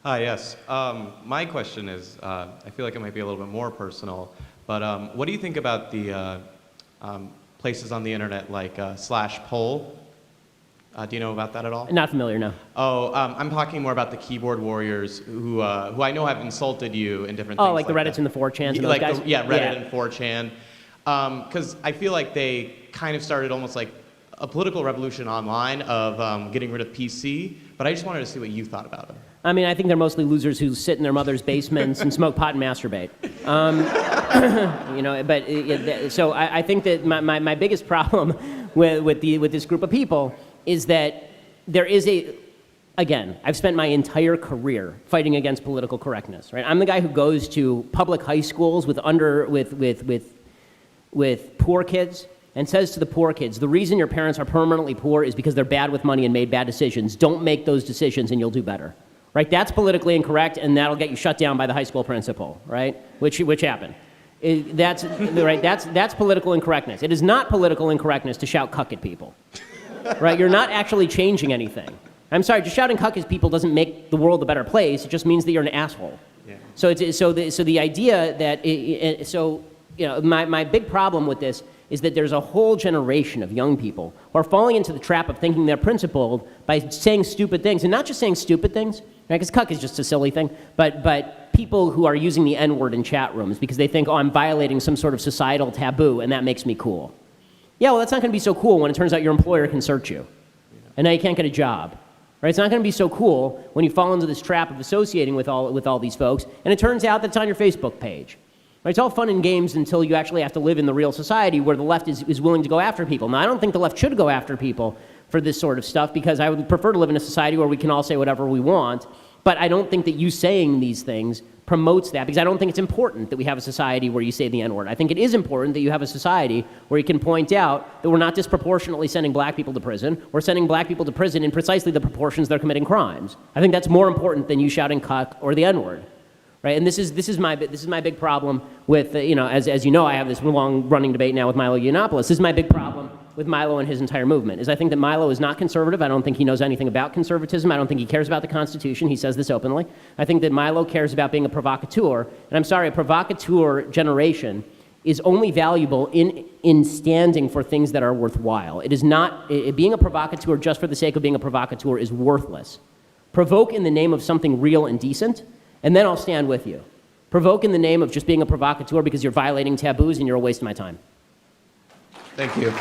Hi, yes. My question is, I feel like it might be a little bit more personal, but what do you think about the places on the internet like /poll? Do you know about that at all? Not familiar, no. Oh, I'm talking more about the keyboard warriors who I know have insulted you in different Oh, things. like the Reddits and the 4chans and those like guys? Yeah, Reddit and 4chan. Because I feel like they kind of started almost like a political revolution online of getting rid of PC, but I just wanted to see what you thought about it. I mean, I think they're mostly losers who sit in their mother's basements and smoke pot and masturbate. So I think that my biggest problem with this group of people is that there is again, I've spent my entire career fighting against political correctness, right? I'm the guy who goes to public high schools with poor kids and says to the poor kids, the reason your parents are permanently poor is because they're bad with money and made bad decisions. Don't make those decisions and you'll do better. Right? That's politically incorrect, and that'll get you shut down by the high school principal, right? Which happened. That's political incorrectness. It is not political incorrectness to shout cuck at people. Right? You're not actually changing anything. I'm sorry, just shouting cuck at people doesn't make the world a better place. It just means that you're an asshole. Yeah. So the idea that my big problem with this is that there's a whole generation of young people who are falling into the trap of thinking they're principled by saying stupid things, and not just saying stupid things, right? Because cuck is just a silly thing, but people who are using the N-word in chat rooms because they think, oh, I'm violating some sort of societal taboo, and that makes me cool. Yeah, well, that's not going to be so cool when it turns out your employer can search you, and now you can't get a job. Right? It's not going to be so cool when you fall into this trap of associating with all these folks, and it turns out that it's on your Facebook page. Right? It's all fun and games until you actually have to live in the real society where the left is willing to go after people. Now, I don't think the left should go after people for this sort of stuff because I would prefer to live in a society where we can all say whatever we want, but I don't think that you saying these things promotes that because I don't think it's important that we have a society where you say the N-word. I think it is important that you have a society where you can point out that we're not disproportionately sending black people to prison. We're sending black people to prison in precisely the proportions they're committing crimes. I think that's more important than you shouting cuck or the N-word. Right? And this is my big problem with, as you know, I have this long-running debate now with Milo Yiannpolous. This is my big problem with Milo and his entire movement, is I think that Milo is not conservative. I don't think he knows anything about conservatism. I don't think he cares about the Constitution. He says this openly. I think that Milo cares about being a provocateur. And I'm sorry, a provocateur generation is only valuable in standing for things that are worthwhile. It is not, being a provocateur just for the sake of being a provocateur is worthless. Provoke in the name of something real and decent, and then I'll stand with you. Provoke in the name of just being a provocateur because you're violating taboos and you're a waste of my time. Thank you.